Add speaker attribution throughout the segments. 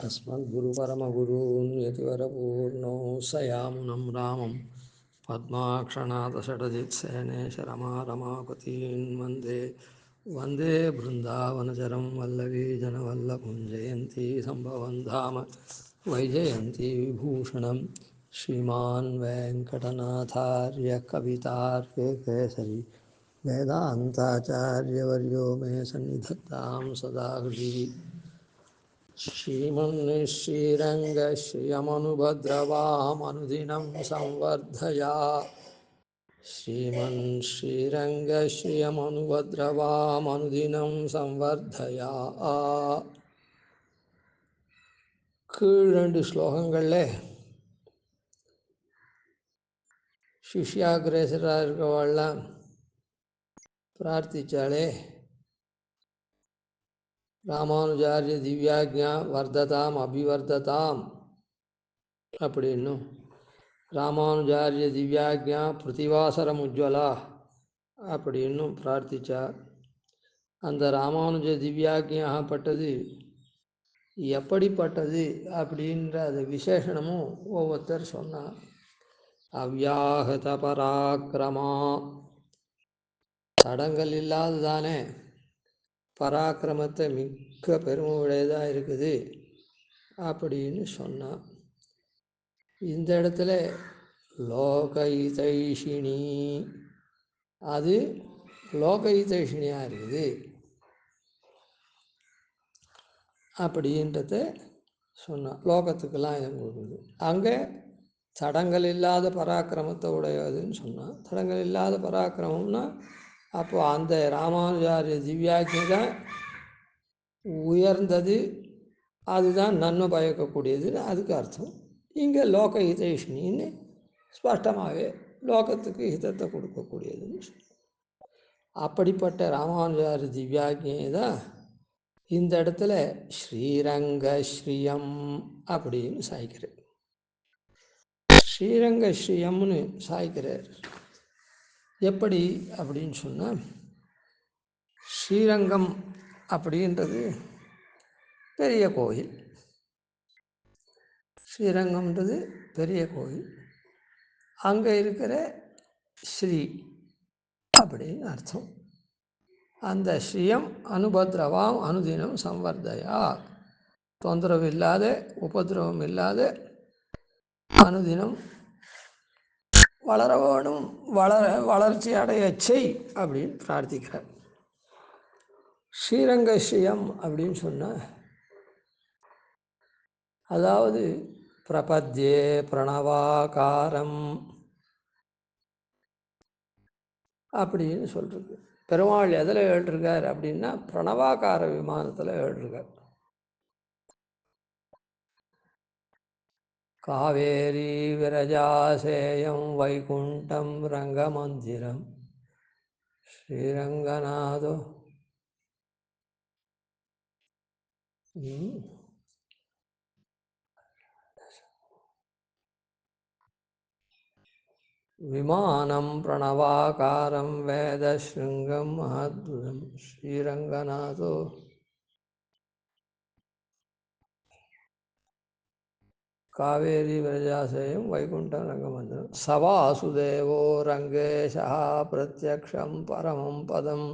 Speaker 1: अस्मद्गुरुपरमगुरून् यतिवरपूर्णो सयामुनं रामं पद्माक्षणाथषडजित्सेनेशरमारमापतीन् वन्दे बृन्दावनचरं वल्लवी जनवल्लभं जयन्ती सम्भवं धाम वैजयन्ती विभूषणं श्रीमान् वेङ्कटनाथार्य कवितार्किकेसरी वेदान्ताचार्यवर्यो मे सन्निधत्तां सदा हृदि श्रीमन्श्रीरङ्गश्रियमनुभद्रवामनुदिनं संवर्धया श्रीमन्श्रीरङ्गश्रियमनुभद्रवामनुदिनं संवर्धया கீழ் 2 ஸ்லோகங்களில் சிஷ்யாகிரேசராக இருக்கவாள்லாம் பிரார்த்திச்சாலே ராமானுஜாரிய திவ்யாக்ஞா வர்ததாம் அபிவர்ததாம் அப்படின்னும் ராமானுஜாரிய திவ்யாக்ஞா பிரதிவாசரம் உஜ்வலா அப்படின்னும் பிரார்த்திச்சார். அந்த ராமானுஜ திவ்யாக்ஞாகப்பட்டது எப்படிப்பட்டது அப்படின்ற அது விசேஷணமும் ஒவ்வொருத்தர் சொன்னார். அவ்யாஹத பராக்கிரமா, தடங்கள் இல்லாததானே பராக்கிரமத்தை மிக்க பெருமை உடையதாக இருக்குது அப்படின்னு சொன்னான். இந்த இடத்துல லோகைதைஷினி, அது லோகைதைஷினியாக இருக்குது அப்படின்றத சொன்னான். லோகத்துக்கெல்லாம் இது கொடுக்குது. அங்கே தடங்கள் இல்லாத பராக்கிரமத்தை உடையதுன்னு சொன்னான். தடங்கள் இல்லாத பராக்கிரமம்னா அப்போ அந்த ராமானுஜாரிய திவ்யாக்ஞை தான் உயர்ந்தது, அதுதான் நன்மை பயக்கக்கூடியதுன்னு அதுக்கு அர்த்தம். இங்கே லோக ஹிதைஷினின்னு ஸ்பஷ்டமாகவே லோகத்துக்கு ஹிதத்தை கொடுக்கக்கூடியதுன்னு சொல்லி, அப்படிப்பட்ட ராமானுஜாரிய திவ்யாக்ஞை தான் இந்த இடத்துல ஸ்ரீரங்க ஸ்ரீயம் அப்படின்னு சாய்க்கிறார். ஸ்ரீரங்க ஸ்ரீயம்னு சாய்க்கிறார். எப்படி அப்படின்னு சொன்னால், ஸ்ரீரங்கம் அப்படின்றது பெரிய கோயில். ஸ்ரீரங்கம்ன்றது பெரிய கோயில். அங்கே இருக்கிற ஸ்ரீ அப்படின்னு அர்த்தம். அந்த ஸ்ரீயம் அனுபத்ரவாம் அனுதினம் சம்வர்தயா, தொந்தரவு இல்லாத உபதிரவம் இல்லாத அனுதினம் வளர வேணும், வளர்ச்சி அடைய செய் அப்படின்னு பிரார்த்திக்கிறார். ஸ்ரீரங்க ஸ்ரீயம் அப்படின்னு சொன்னால், அதாவது பிரபத்யே பிரணவாகாரம் அப்படின்னு சொல்கிறது. பெருமாள் எதில் எழுதிருக்கார் அப்படின்னா பிரணவாகார விமானத்தில் எழுதிருக்கார். காவேரி விரஜாசேயம் வைகுண்டம் ரங்கமந்திரம் ஸ்ரீரங்கநாதோ விமானம் பிரணவாகாரம் வேதஸ்ருங்கம் மஹத்புதம் ஸ்ரீரங்கநாதோ காவேரி விரஜாசேயம் வைகுண்டம் ரங்கமந்திரம் சவாசுதேவோ ரங்கேஷா பிரத்யக்ஷம் பரமம் பதம்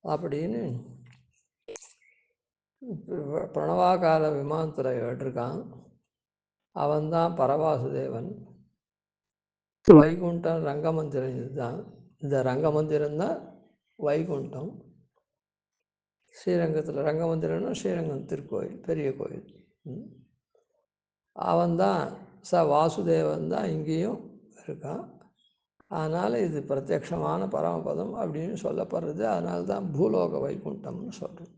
Speaker 1: அப்படின்னு பிரணவாகார விமானத்தில் ஏற்றிருக்கான். அவன்தான் பரவாசுதேவன். வைகுண்டம் ரங்கமந்திரம் இதுதான். இந்த ரங்கமந்திரம்தான் வைகுண்டம். ஸ்ரீரங்கத்தில் ரங்கமந்திரம்னா ஸ்ரீரங்கம் திருக்கோயில், பெரிய கோயில். அவன்தான் வாசுதேவன் தான் இங்கேயும் இருக்கான். அதனால் இது பிரத்யக்ஷமான பரமபதம் அப்படின்னு சொல்லப்படுறது. அதனால தான் பூலோக வைகுண்டம்னு சொல்கிறோம்.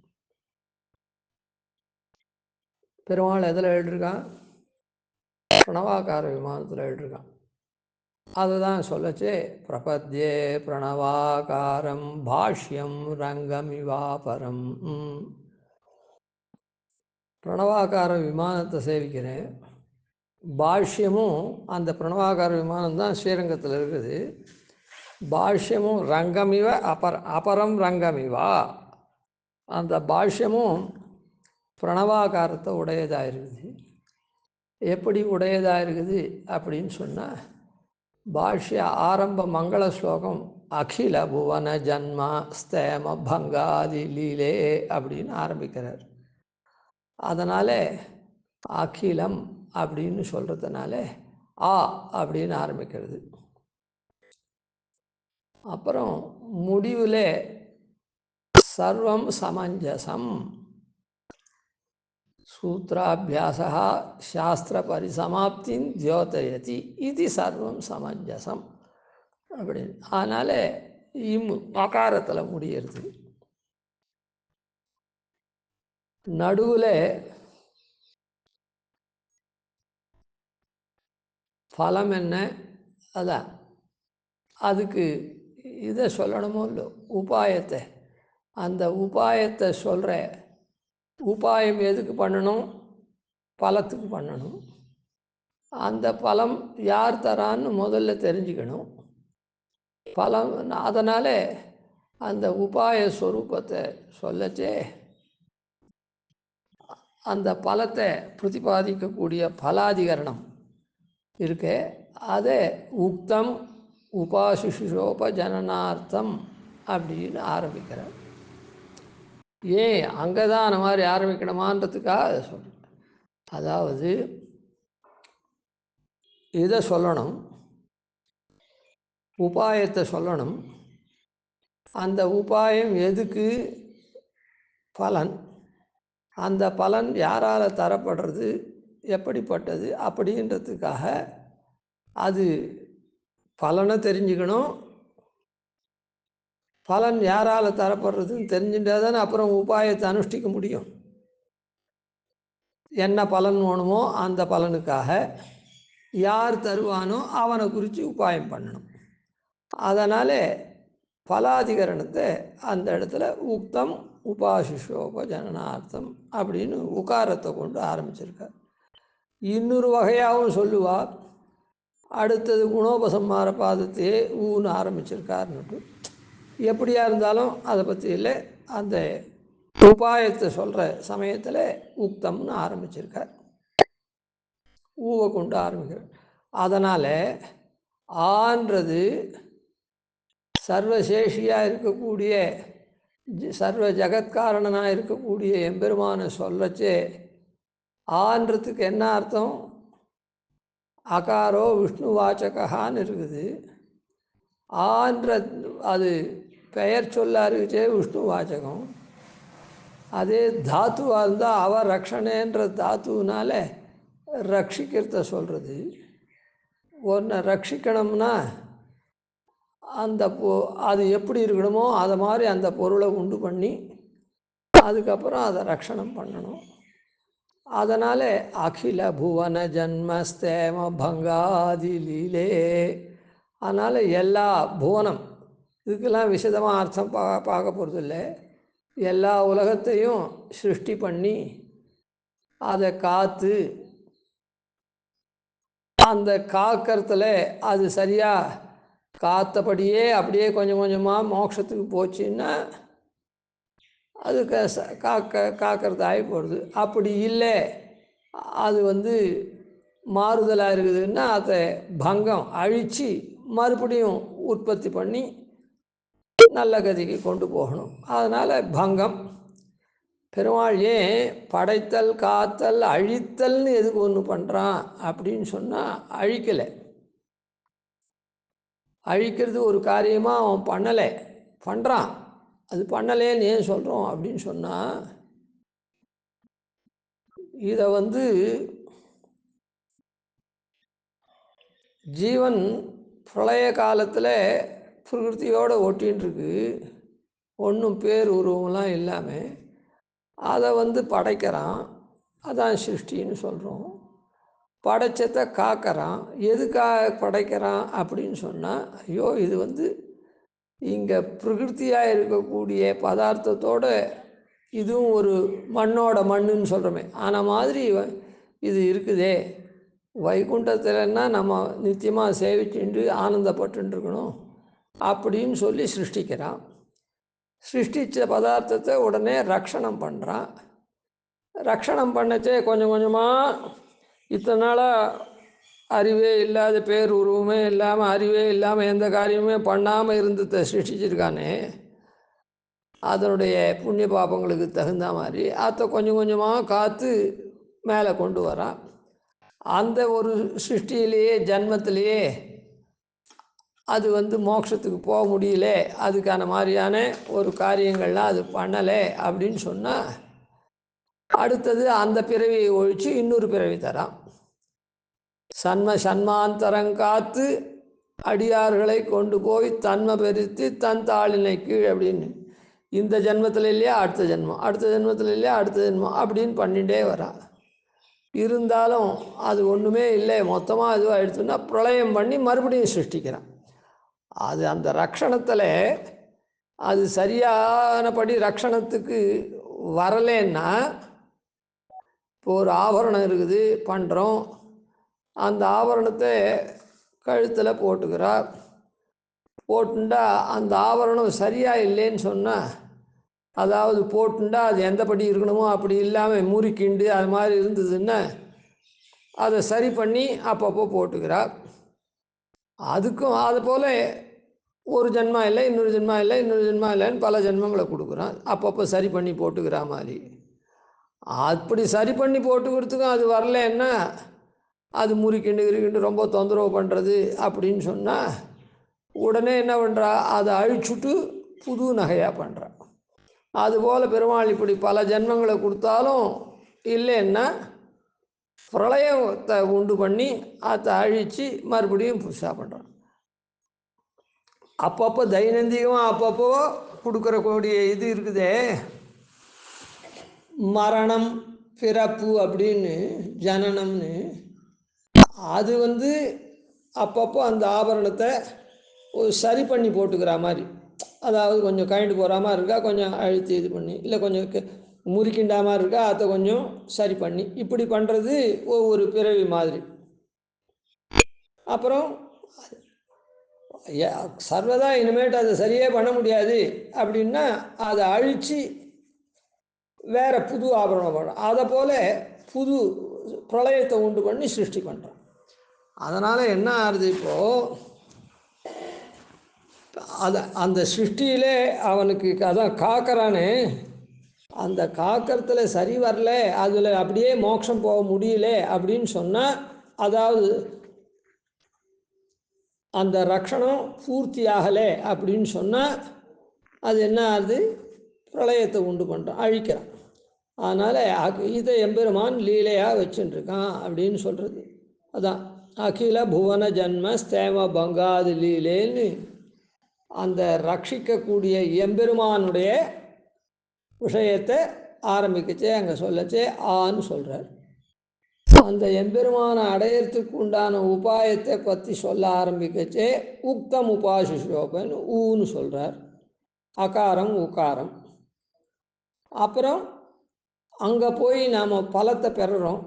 Speaker 1: பெருமாள் எதில் எழுதிருக்கான்? பிரணவாகார விமானத்தில் எழுதிருக்கான். அதுதான் சொல்லச்சே பிரபத்யே பிரணவாகாரம் பாஷ்யம் ரங்கமிவாபரம். பிரணவாகார விமானத்தை சேவிக்கிறேன். பாஷ்யமும் அந்த பிரணவாகார விமானம் தான் ஸ்ரீரங்கத்தில் இருக்குது. பாஷ்யமும் ரங்கமிவ அபரம் ரங்கமிவா, அந்த பாஷ்யமும் பிரணவாகாரத்தை உடையதாக இருக்குது. எப்படி உடையதாக இருக்குது அப்படின்னு சொன்னால், பாஷ்ய ஆரம்ப மங்கள ஸ்லோகம் அகில புவன ஜன்மா ஸ்தேம பங்காதி லீலே அப்படின்னு ஆரம்பிக்கிறார். அதனால் அகிலம் அப்படின்னு சொல்கிறதுனால ஆ அப்படின்னு ஆரம்பிக்கிறது. அப்புறம் முடிவில் சர்வம் சமஞ்சசம் சூத்ராபியாசா சாஸ்திர பரிசமாப்தின் தியோதயதி இது சர்வம் சமஞ்சசம் அப்படின்னு. அதனால் மகாரத்தில் முடியறது. நடுவில் பலம் என்ன, அதான் அதுக்கு இதை சொல்லணுமோ இல்லை, உபாயத்தை. அந்த உபாயத்தை சொல்கிற உபாயம் எதுக்கு பண்ணணும்? பலத்துக்கு பண்ணணும். அந்த பலம் யார் தரான்னு முதல்ல தெரிஞ்சுக்கணும். பலம் அதனால் அந்த உபாய ஸ்வரூபத்தை சொல்லச்சே அந்த பலத்தை பிரதிபாதிக்கக்கூடிய பலாதிகரணம் இருக்கு. அதை உக்தம் உபாசிஷோபஜனனார்த்தம் அப்படின்னு ஆரம்பிக்கிறார். ஏன் அங்கே தான் அந்த மாதிரி ஆரம்பிக்கணுமான்றதுக்காக அதை சொல்கிறேன். அதாவது இதை சொல்லணும், உபாயத்தை சொல்லணும். அந்த உபாயம் எதுக்கு? பலன். அந்த பலன் யாரால் தரப்படுறது, எப்படிப்பட்டது அப்படின்றதுக்காக அது பலனை தெரிஞ்சுக்கணும். பலன் யாரால் தரப்படுறதுன்னு தெரிஞ்சுட்டால் தானே அப்புறம் உபாயத்தை அனுஷ்டிக்க முடியும். என்ன பலன் வேணுமோ அந்த பலனுக்காக யார் தருவானோ அவனை குறித்து உபாயம் பண்ணணும். அதனால் பலாதிகரணத்தை அந்த இடத்துல உக்தம் உபாசிஷோபஜனனார்த்தம் அப்படின்னு உகாரத்தை கொண்டு ஆரம்பிச்சிருக்கார். இன்னொரு வகையாகவும் சொல்லுவார். அடுத்தது குணோபசம்மார பாதத்தையே ஊன்னு ஆரம்பிச்சிருக்காருன்னுட்டு. எப்படியா இருந்தாலும் அதை பற்றி இல்லை, அந்த உபாயத்தை சொல்கிற சமயத்தில் உக்தம்னு ஆரம்பிச்சிருக்கார், ஊவை கொண்டு ஆரம்பிக்கிறார். அதனால் ஆன்றது சர்வசேஷியாக இருக்கக்கூடிய சர்வ ஜகத்காரணனாக இருக்கக்கூடிய எம்பெருமானை சொல்லச்சே ஆன்றதுக்கு என்ன அர்த்தம்? அகாரோ விஷ்ணு வாச்சகான்னு இருக்குது. ஆன்ற அது பெயர் சொல்ல இருக்குச்சே விஷ்ணு வாச்சகம். அதே தாத்துவாக இருந்தால் அவ ரக்ஷணேன்ற தாத்துனால ரட்சிக்கிறத சொல்கிறது. ஒன்றை ரட்சிக்கணும்னா அந்த அது எப்படி இருக்கணுமோ அதை மாதிரி அந்த பொருளை உண்டு பண்ணி அதுக்கப்புறம் அதை ரட்சணம் பண்ணணும். அதனால் அகில புவன ஜன்மஸ்தேம பங்காதி லீலே. அதனால் எல்லா புவனம், இதுக்கெல்லாம் விசதமாக அர்த்தம் பார்க்க போகிறதில்லை. எல்லா உலகத்தையும் சிருஷ்டி பண்ணி அதை காத்து அந்த காக்கிறதுல அது சரியாக காத்தபடியே அப்படியே கொஞ்சம் கொஞ்சமாக மோட்சத்துக்கு போச்சுன்னா அது காக்கிறது ஆகி போடுது. அப்படி இல்லை, அது மாறுதலாக இருக்குதுன்னா அதை பங்கம் அழித்து மறுபடியும் உற்பத்தி பண்ணி நல்ல கதிக்கு கொண்டு போகணும். அதனால் பங்கம். பெருமாள் ஏன் படைத்தல் காத்தல் அழித்தல்னு எதுக்கு ஒன்று பண்ணுறான் அப்படின்னு சொன்னால், அழிக்கலை. அழிக்கிறது ஒரு காரியமாக அவன் பண்ணலை, பண்ணுறான். அது பண்ணலேன்னு ஏன் சொல்கிறோம் அப்படின்னு சொன்னால், இதை ஜீவன் பிரளய காலத்தில் பிரகிருத்தியோடு ஒட்டின்னு இருக்கு, ஒன்றும் பேர் உருவம்லாம் இல்லாமல் அதை படைக்கிறான். அதான் சிருஷ்டின்னு சொல்கிறோம். படைச்சத்தை காக்கிறான். எதுக்காக படைக்கிறான் அப்படின்னு சொன்னால், ஐயோ இது இங்கே பிரகிருத்தியாக இருக்கக்கூடிய பதார்த்தத்தோடு இதுவும் ஒரு மண்ணோட மண்ணுன்னு சொல்கிறோமே, ஆன மாதிரி இது இருக்குதே. வைகுண்டத்திலன்னா நம்ம நித்தியமாக சேவிச்சுட்டு ஆனந்தப்பட்டுருக்கணும் அப்படின்னு சொல்லி சிருஷ்டிக்கிறான். சிருஷ்டித்த பதார்த்தத்தை உடனே ரக்ஷணம் பண்ணுறான். ரக்ஷணம் பண்ணச்சே கொஞ்சம் கொஞ்சமாக இத்தனை நாளாக அறிவே இல்லாத பேர் உருவமே இல்லாமல் அறிவே இல்லாமல் எந்த காரியமே பண்ணாமல் இருந்து சிருஷ்டிச்சிருக்கானே, அதனுடைய புண்ணிய பாபங்களுக்கு தகுந்த மாதிரி அதை கொஞ்சம் கொஞ்சமாக காத்து மேலே கொண்டு வரான். அந்த ஒரு சிருஷ்டியிலேயே ஜன்மத்திலேயே அது மோட்சத்துக்கு போக முடியல, அதுக்கான மாதிரியான ஒரு காரியங்கள்லாம் அது பண்ணலை அப்படின்னு சொன்னால், அடுத்தது அந்த பிறவியை ஒழித்து இன்னொரு பிறவி தரான். சன்மாந்தரங்காத்து அடியார்களை கொண்டு போய் தன்மை பெருத்தி தன் தாளினை கீழ் அப்படின்னு, இந்த ஜென்மத்தில் இல்லையா அடுத்த ஜென்மம், அடுத்த ஜென்மத்தில் இல்லையா அடுத்த ஜென்மம் அப்படின்னு பண்ணிகிட்டே வரான். இருந்தாலும் அது ஒன்றுமே இல்லை, மொத்தமாக இதுவாக எடுத்துன்னா பிரளயம் பண்ணி மறுபடியும் சிருஷ்டிக்கிறான். அது அந்த ரக்ஷணத்தில் அது சரியானபடி ரக்ஷணத்துக்கு வரலேன்னா, இப்போ ஒரு ஆபரணம் இருக்குது பண்ணுறோம், அந்த ஆபரணத்தை கழுத்தில் போட்டுக்கிறார், போட்டுண்டா அந்த ஆபரணம் சரியாக இல்லைன்னு சொன்னால், அதாவது போட்டுண்டா அது எந்தபடி இருக்கணுமோ அப்படி இல்லாமல் முறுக்கிண்டு அது மாதிரி இருந்ததுன்னா அதை சரி பண்ணி அப்பப்போ போட்டுக்கிறார். அதுக்கும் அது போல் ஒரு ஜென்மா இல்லை, இன்னொரு ஜென்மா இல்லை, இன்னொரு ஜென்மா இல்லைன்னு பல ஜென்மங்களை கொடுக்குறான், அப்பப்போ சரி பண்ணி போட்டுக்கிற மாதிரி. அப்படி சரி பண்ணி போட்டுக்கிறதுக்கும் அது வரலன்னா, அது முறிக்கிண்டு ரொம்ப தொந்தரவு பண்ணுறது அப்படின்னு சொன்னால், உடனே என்ன பண்ணுறா, அதை அழிச்சுட்டு புது நகையாக பண்ணுறா. அதுபோல் பெருமாள் இப்படி பல ஜென்மங்களை கொடுத்தாலும் இல்லைன்னா பிரளயத்தை உண்டு பண்ணி அதை அழித்து மறுபடியும் புதுசாக பண்ணுறான். அப்பப்போ தைனந்திகமாக அப்பப்போ கொடுக்குறக்கூடிய இது இருக்குதே, மரணம் பிறப்பு அப்படின்னு ஜனனம்னு, அது அப்பப்போ அந்த ஆபரணத்தை சரி பண்ணி போட்டுக்கிற மாதிரி, அதாவது கொஞ்சம் கழண்டு போகிற மாதிரி இருக்கா கொஞ்சம் அழுத்தி இது பண்ணி, இல்லை கொஞ்சம் முறுக்கிண்டா மாதிரி இருக்கா அதை கொஞ்சம் சரி பண்ணி, இப்படி பண்ணுறது ஒவ்வொரு பிறவி மாதிரி. அப்புறம் சர்வதா இனிமேட்டு அதை சரியே பண்ண முடியாது அப்படின்னா அதை அழித்து வேறு புது ஆபரணம் பண்ணுறோம். அதை போல் புது பிரளயத்தை உண்டு பண்ணி சிருஷ்டி பண்ணுறோம். அதனால் என்ன ஆகுது, இப்போது அந்த சிருஷ்டியிலே அவனுக்கு அதான் காக்கிறானே, அந்த காக்கிறதுல சரி வரல, அதில் அப்படியே மோட்சம் போக முடியல அப்படின்னு சொன்னால், அதாவது அந்த ரக்ஷணம் பூர்த்தி ஆகலை அப்படின்னு சொன்னால் அது என்ன ஆகுது, பிரளயத்தை உண்டு பண்ணுறான், அழிக்கிறான். அதனால் இதை எம்பெருமான் லீலையாக வச்சுட்டுருக்கான் அப்படின்னு சொல்கிறது. அதான் அகில புவன ஜன்ம ஸ்தேம பங்காது லீலேன்னு அந்த ரட்சிக்கக்கூடிய எம்பெருமானுடைய விஷயத்தை ஆரம்பிக்கச்சே அங்கே சொல்லச்சே ஆன்னு சொல்கிறார். அந்த எம்பெருமானை அடையிறதுக்கு உண்டான உபாயத்தை பற்றி சொல்ல ஆரம்பிக்கச்சே உக்தம் உபாசிஷோபன் ஊன்னு சொல்கிறார், அகாரம் உகாரம். அப்புறம் அங்கே போய் நாம் பலத்தை பெறுறோம்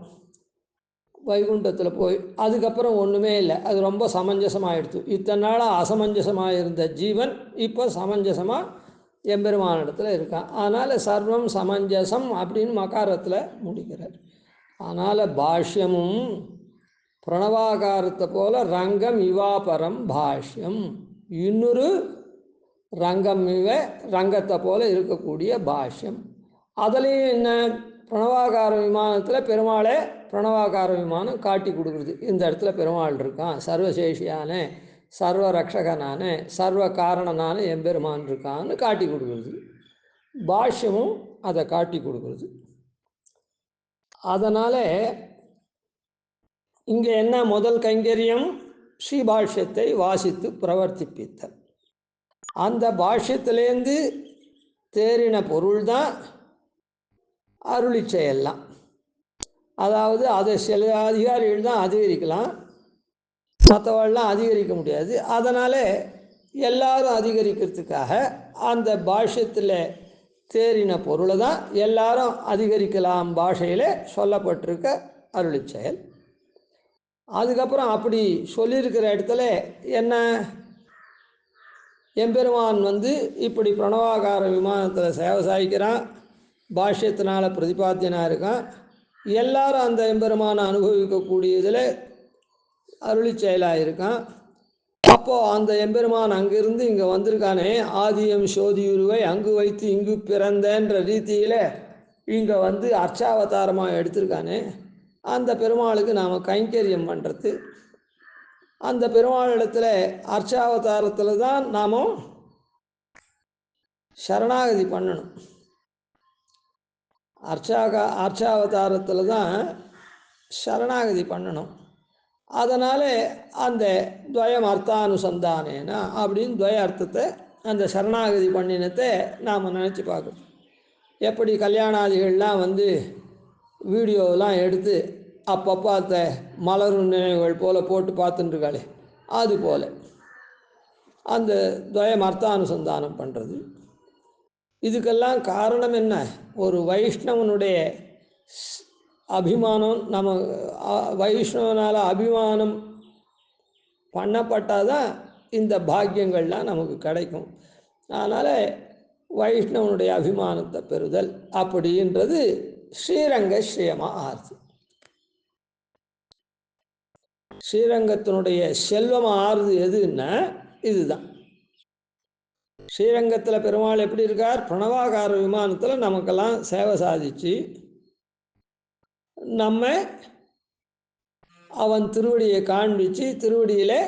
Speaker 1: வைகுண்டத்தில் போய், அதுக்கப்புறம் ஒன்றுமே இல்லை, அது ரொம்ப சமஞ்சசமாகிடுது. இத்தனை நாளாக அசமஞ்சசமாக இருந்த ஜீவன் இப்போ சமஞ்சசமாக எம்பெருமானிடத்தில் இருக்கான். அதனால் சர்வம் சமஞ்சசம் அப்படின்னு மகாரத்தில் முடிக்கிறார். அதனால் பாஷ்யமும் பிரணவாகாரத்தை போல் ரங்கம் இவாபரம் பாஷ்யம், இன்னொரு ரங்கம் ரங்கத்தை போல் இருக்கக்கூடிய பாஷ்யம். அதுலேயும் என்ன, பிரணவாகார விமானத்தில் பெருமாளை பிரணவாகார விமானம் காட்டி கொடுக்குறது, இந்த இடத்துல பெருமாள் இருக்கான், சர்வசேஷியான சர்வ ரக்ஷகனான சர்வ காரணனான எம்பெருமான் இருக்கான்னு காட்டி கொடுக்குறது. பாஷ்யமும் அதை காட்டி கொடுக்குறது. அதனால் இங்கே என்ன முதல் கைங்கரியம், ஸ்ரீபாஷ்யத்தை வாசித்து பிரவர்த்திப்பித்தல். அந்த பாஷ்யத்திலேருந்து தேறின பொருள்தான் அருளி செயல்லாம். அதாவது அதை சில அதிகாரிகள் தான் அதிகரிக்கலாம், மற்றவர்கள்லாம் அதிகரிக்க முடியாது. அதனால் எல்லாரும் அதிகரிக்கிறதுக்காக அந்த பாஷ்யத்தில் தேறின பொருளை தான் எல்லாரும் அதிகரிக்கலாம் பாஷையில் சொல்லப்பட்டிருக்க அருளி செயல். அதுக்கப்புறம் அப்படி சொல்லியிருக்கிற இடத்துல என்ன, எம்பெருமான் இப்படி பிரணவாகார விமானத்தில் சேவை சாய்க்கிறான், பாஷ்யத்தினால் பிரதிபாத்தியனாக இருக்கான். எல்லாரும் அந்த எம்பெருமானை அனுபவிக்கக்கூடியதில் அருளி செயலாக இருக்கான். அப்போது அந்த எம்பெருமான் அங்கிருந்து இங்கே வந்திருக்கானே, ஆதியம் சோதியுருவை அங்கு வைத்து இங்கு பிறந்தன்ற ரீதியில் இங்கே வந்து அர்ச்சாவதாரமாக எடுத்திருக்கானே, அந்த பெருமாளுக்கு நாம் கைங்கரியம் பண்ணுறது, அந்த பெருமாளிடத்தில் அர்ச்சாவதாரத்தில் தான் நாம் சரணாகதி பண்ணணும். அர்ச்சாவதாரத்தில் தான் சரணாகதி பண்ணணும். அதனால் அந்த துவயம் அர்த்தானுசந்தானேனா அப்படின்னு துவய அர்த்தத்தை அந்த சரணாகதி பண்ணினத்தை நாம் நினச்சி பார்க்கணும். எப்படி கல்யாணாதிகள்லாம் வந்து வீடியோலாம் எடுத்து அப்பப்போ அந்த மலரும் நினைவுகள் போல் போட்டு பார்த்துட்டுருக்காளே, அது போல் அந்த துவயம் அர்த்தானுசந்தானம் பண்ணுறது. இதுக்கெல்லாம் காரணம் என்ன? ஒரு வைஷ்ணவனுடைய அபிமானம், நம்ம வைஷ்ணவனால் அபிமானம் பண்ணப்பட்டால் தான் இந்த பாக்கியங்கள்லாம் நமக்கு கிடைக்கும். அதனால் வைஷ்ணவனுடைய அபிமானத்தை பெறுதல் அப்படின்றது ஸ்ரீரங்க ஸ்ரீயமாக ஆறுது. ஸ்ரீரங்கத்தினுடைய செல்வமாக ஆறுது எதுன்னா இதுதான். ஸ்ரீரங்கத்தில் பெருமாள் எப்படி இருக்கார்? பிரணவாகார விமானத்தில் நமக்கெல்லாம் சேவை சாதிச்சு நம்ம அவன் திருவடியை காண்பித்து திருவடியில்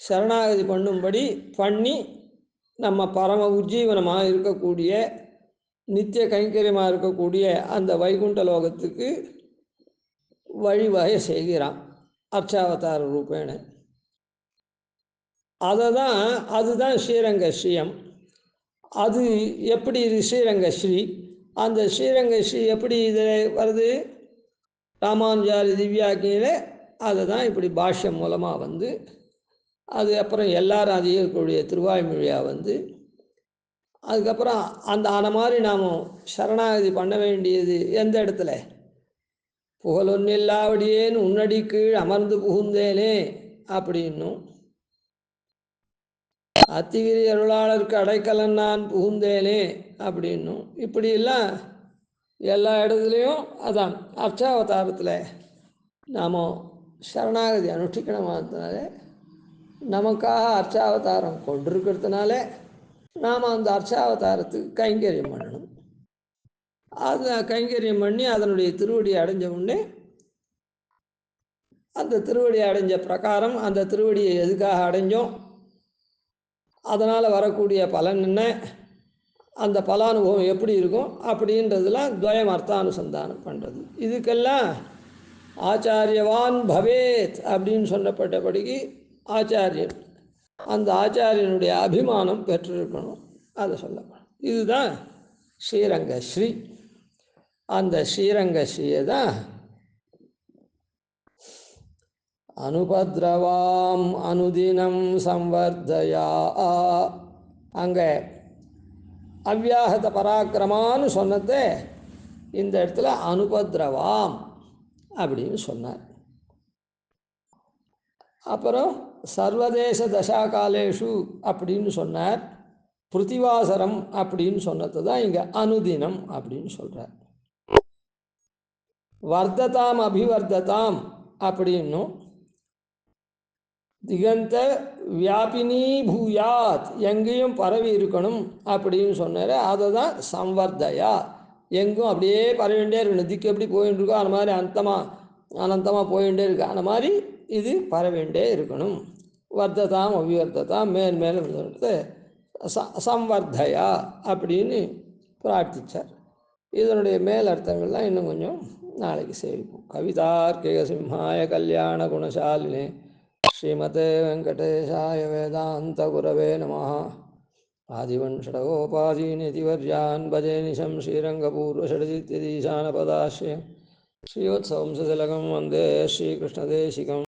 Speaker 1: சரணாகதி பண்ணும்படி பண்ணி நம்ம பரம உஜ்ஜீவனமாக இருக்கக்கூடிய நித்திய கைங்கரியமாக இருக்கக்கூடிய அந்த வைகுண்ட லோகத்துக்கு வழிவகை செய்கிறான் அர்ச்சாவதார ரூபேண. அதுதான் ஸ்ரீரங்க ஸ்ரீயம். அது எப்படி இது ஸ்ரீரங்க ஸ்ரீ? அந்த ஸ்ரீரங்க ஸ்ரீ எப்படி இதில் வருது? ராமானுஜாரி திவ்யாக்கியில் அதை தான் இப்படி பாஷ்யம் மூலமாக வந்து அது அப்புறம் எல்லாரும் அது இருக்கக்கூடிய திருவாய்மொழியாக வந்து அதுக்கப்புறம் அந்த மாதிரி நாம் சரணாகதி பண்ண வேண்டியது எந்த இடத்துல? புகழொன்னில்லாவடியேன்னு உன்னடி கீழ் அமர்ந்து புகுந்தேனே அப்படின்னும், அத்திகிரி அருளாளருக்கு அடைக்கலன் நான் புகுந்தேனே அப்படின்னும், இப்படியெல்லாம் எல்லா இடத்துலையும் அதான் அர்ச்சாவதாரத்தில் நாம் சரணாகதி அனுஷ்டிக்கணுமானதுனால, நமக்காக அர்ச்சாவதாரம் கொண்டிருக்கிறதுனால நாம் அந்த அர்ச்சாவதாரத்துக்கு கைங்கரியம் பண்ணணும். அது கைங்கரியம் பண்ணி அதனுடைய திருவடியை அடைஞ்ச உடனே அந்த திருவடியை அடைஞ்ச பிரகாரம் அந்த திருவடியை எதுக்காக அடைஞ்சோம், அதனால் வரக்கூடிய பலன் என்ன, அந்த பலானுபவம் எப்படி இருக்கும் அப்படின்றதுலாம் துவயம் அர்த்தானுசந்தானம் பண்ணுறது. இதுக்கெல்லாம் ஆச்சாரியவான் பவேத் அப்படின்னு சொல்லப்பட்டபடிக்கு ஆச்சாரியன், அந்த ஆச்சாரியனுடைய அபிமானம் பெற்றிருக்கணும். அதை சொல்லப்படும். இதுதான் ஸ்ரீரங்க ஸ்ரீ. அந்த ஸ்ரீரங்க ஸ்ரீயை தான் அனுபத்ரவாம் அனுதினம் சம்வர்தயா, அங்கே அவ்யாஹத பராக்கிரமான்னு சொன்னதே இந்த இடத்துல அனுபத்ரவாம் அப்படின்னு சொன்னார். அப்புறம் சர்வதேச தசாகாலேஷு அப்படின்னு சொன்னார். பிருத்திவாசரம் அப்படின்னு சொன்னது தான் இங்கே அனுதினம் அப்படின்னு சொல்கிறார். வர்த்ததாம் அபிவர்த்ததாம் அப்படின்னும், திகந்த வியாபினி பூயாத் எங்கேயும் பரவி இருக்கணும் அப்படின்னு சொன்னார். அதை தான் சம்வர்தயா, எங்கும் அப்படியே பரவிண்டே இருக்கணும். திக்கு எப்படி போயின்னு இருக்கோ அந்த மாதிரி அனந்தமாக போயிட்டே இருக்கு, அந்த மாதிரி இது பரவிண்டே இருக்கணும். வர்த்ததாம் அபிவர்த்ததாம் மேல் மேலும் சம்வர்தயா அப்படின்னு பிரார்த்தித்தார். இதனுடைய மேல் அர்த்தங்கள்லாம் இன்னும் கொஞ்சம் நாளைக்கு சேவிப்போம். கவிதார்க்கிக சிம்ஹாய கல்யாண குணசாலினே ஸ்ரீமதே வெங்கடேஷாய வேதாந்த குரவே நமः. ஆதிவன்ஷடகோபாதீனிதிவர்யான் பஜே நிஷம் ஸ்ரீரங்கபூர்வஷடஜித்யதீசானபதாஸ்ரயம் ஸ்ரீவத்சவம்சதிலகம் வந்தே ஸ்ரீகிருஷ்ணதேசிகம்.